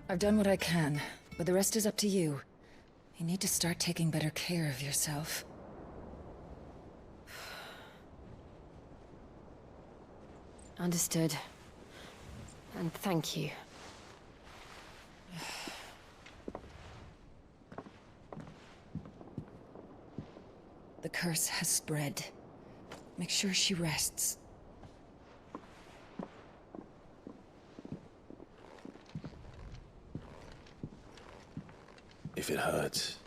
I've done what I can, but the rest is up to you. You need to start taking better care of yourself. Understood. And thank you. The curse has spread. Make sure she rests. If it hurts,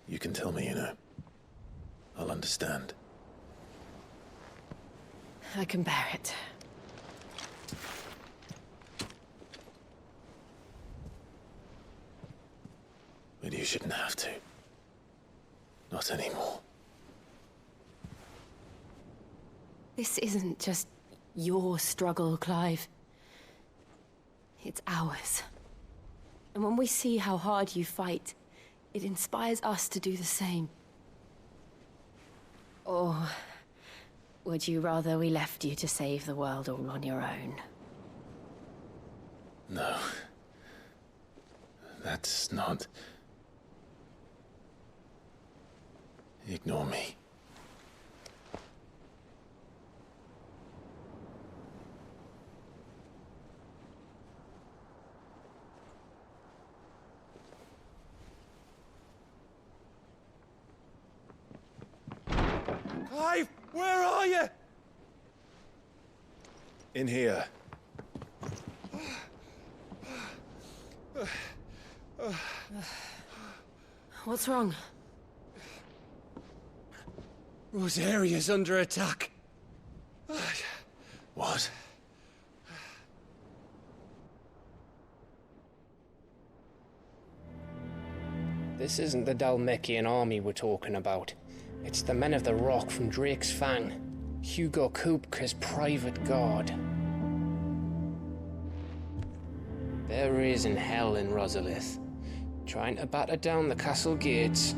you can tell me, you know. I'll understand. I can bear it. But you shouldn't have to. Not anymore. This isn't just your struggle, Clive. It's ours. And when we see how hard you fight, it inspires us to do the same. Or would you rather we left you to save the world all on your own? No. That's not... Ignore me. Clive, where are you? In here. What's wrong? Rosaria's under attack. What? This isn't the Dalmekian army we're talking about. It's the men of the Rock from Drake's Fang. Hugo Kupka's private guard. There is in hell in Rosalith, trying to batter down the castle gates.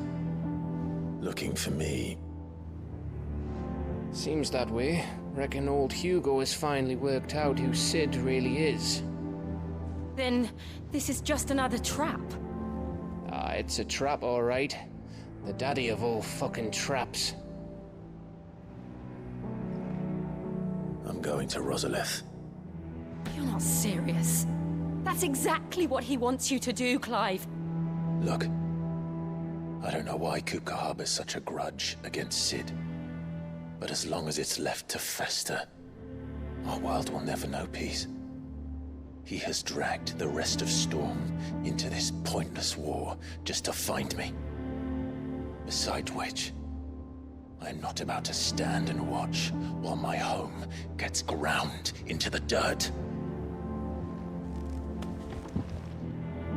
Looking for me. Seems that way. Reckon old Hugo has finally worked out who Sid really is. Then this is just another trap. Ah, it's a trap, all right. The daddy of all fucking traps. I'm going to Rosalith. You're not serious. That's exactly what he wants you to do, Clive. Look. I don't know why Kupka harbors such a grudge against Sid. But as long as it's left to fester, our world will never know peace. He has dragged the rest of Storm into this pointless war just to find me. Besides which, I am not about to stand and watch while my home gets ground into the dirt.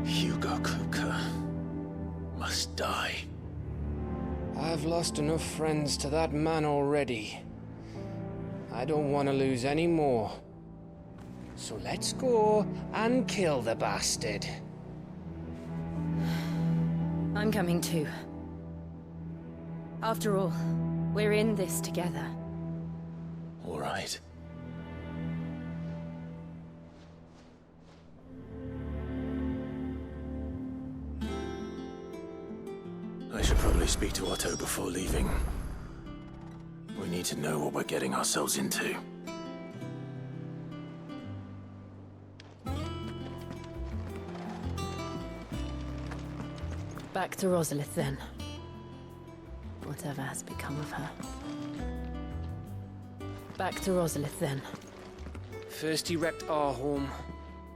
Hugo Kupka must die. I've lost enough friends to that man already. I don't want to lose any more. So let's go and kill the bastard. I'm coming too. After all, we're in this together. All right. I should probably speak to Otto before leaving. We need to know what we're getting ourselves into. Back to Rosalith then. Whatever has become of her. Back to Rosalith then. First he wrecked our home,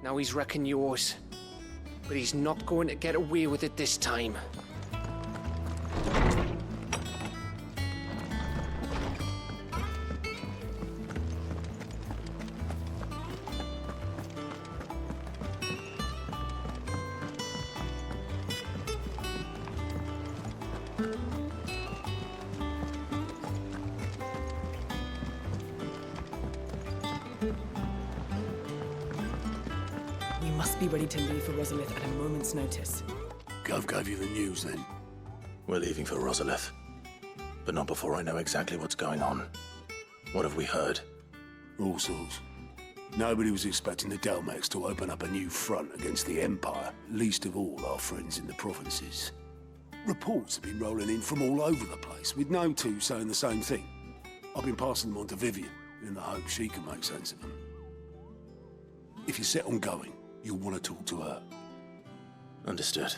now he's wrecking yours. But he's not going to get away with it this time. We must be ready to leave for Rosalith at a moment's notice. Gov gave you the news then? We're leaving for Rosalith. But not before I know exactly what's going on. What have we heard? All sorts. Nobody was expecting the Dalmex to open up a new front against the Empire, least of all our friends in the provinces. Reports have been rolling in from all over the place, with no two saying the same thing. I've been passing them on to Vivian, in the hope she can make sense of them. If you're set on going, you'll want to talk to her. Understood.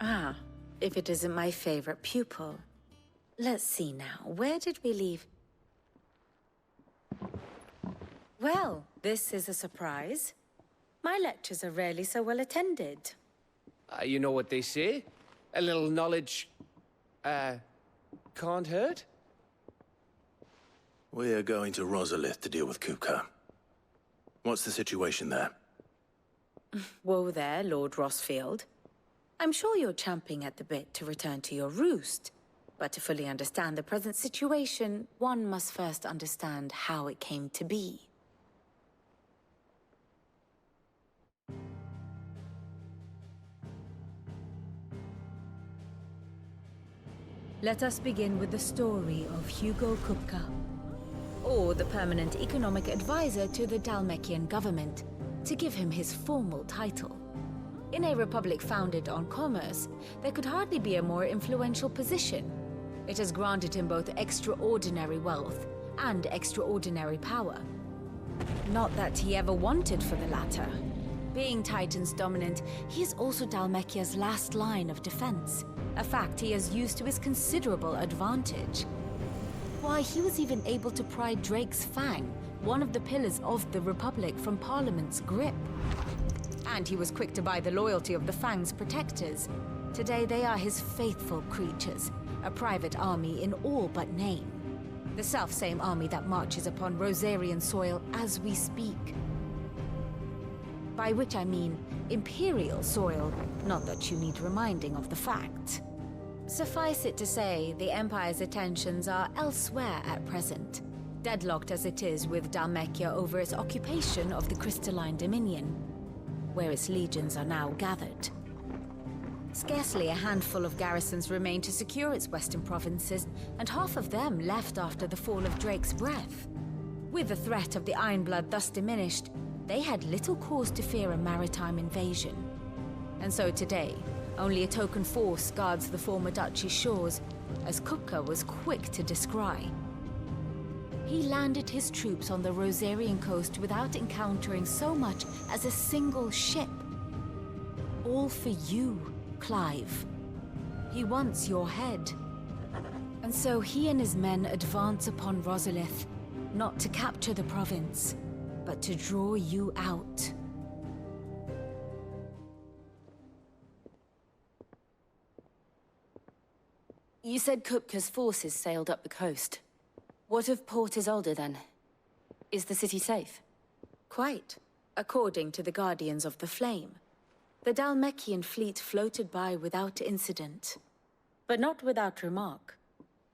Ah, if it isn't my favorite pupil. Let's see now, where did we leave? Well, this is a surprise. My lectures are rarely so well attended. You know what they say? A little knowledge, can't hurt? We're going to Rosalith to deal with Kupka. What's the situation there? Whoa there, Lord Rossfield. I'm sure you're champing at the bit to return to your roost. But to fully understand the present situation, one must first understand how it came to be. Let us begin with the story of Hugo Kupka, or the permanent economic advisor to the Dalmekian government, to give him his formal title. In a republic founded on commerce, there could hardly be a more influential position. It has granted him both extraordinary wealth and extraordinary power. Not that he ever wanted for the latter. Being Titan's dominant, he is also Dalmekia's last line of defense, a fact he has used to his considerable advantage. Why, he was even able to pry Drake's Fang, one of the pillars of the Republic, from Parliament's grip. And he was quick to buy the loyalty of the Fang's protectors. Today they are his faithful creatures, a private army in all but name. The self-same army that marches upon Rosarian soil as we speak. By which I mean Imperial soil, not that you need reminding of the fact. Suffice it to say, the Empire's attentions are elsewhere at present, deadlocked as it is with Dalmekia over its occupation of the Crystalline Dominion, where its legions are now gathered. Scarcely a handful of garrisons remain to secure its western provinces, and half of them left after the fall of Drake's Breath. With the threat of the Ironblood thus diminished, they had little cause to fear a maritime invasion. And so today, only a token force guards the former duchy's shores, as Kupka was quick to descry. He landed his troops on the Rosarian coast without encountering so much as a single ship. All for you, Clive. He wants your head. And so he and his men advance upon Rosalith, not to capture the province, but to draw you out. You said Kupka's forces sailed up the coast. What of Port Isolde, then? Is the city safe? Quite, according to the Guardians of the Flame. The Dalmekian fleet floated by without incident. But not without remark.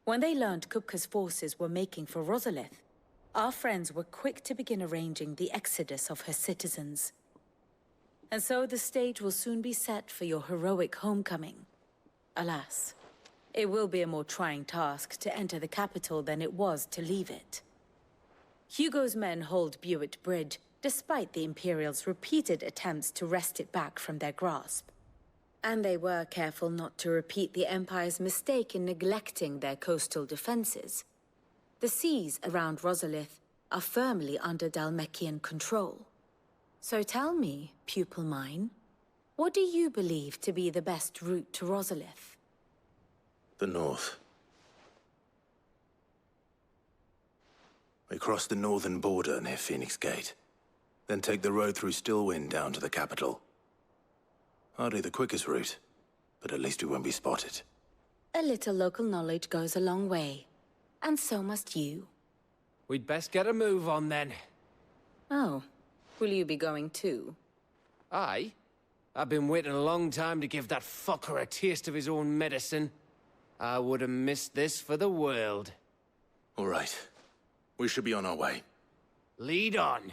When they learned Kupka's forces were making for Rosalith, our friends were quick to begin arranging the exodus of her citizens. And so the stage will soon be set for your heroic homecoming. Alas, it will be a more trying task to enter the capital than it was to leave it. Hugo's men hold Buet Bridge, despite the Imperials' repeated attempts to wrest it back from their grasp. And they were careful not to repeat the Empire's mistake in neglecting their coastal defenses. The seas around Rosalith are firmly under Dalmekian control. So tell me, pupil mine, what do you believe to be the best route to Rosalith? The north. We cross the northern border near Phoenix Gate, then take the road through Stillwind down to the capital. Hardly the quickest route, but at least we won't be spotted. A little local knowledge goes a long way, and so must you. We'd best get a move on then. Oh, will you be going too? Aye. I've been waiting a long time to give that fucker a taste of his own medicine. I would have missed this for the world. All right. We should be on our way. Lead on.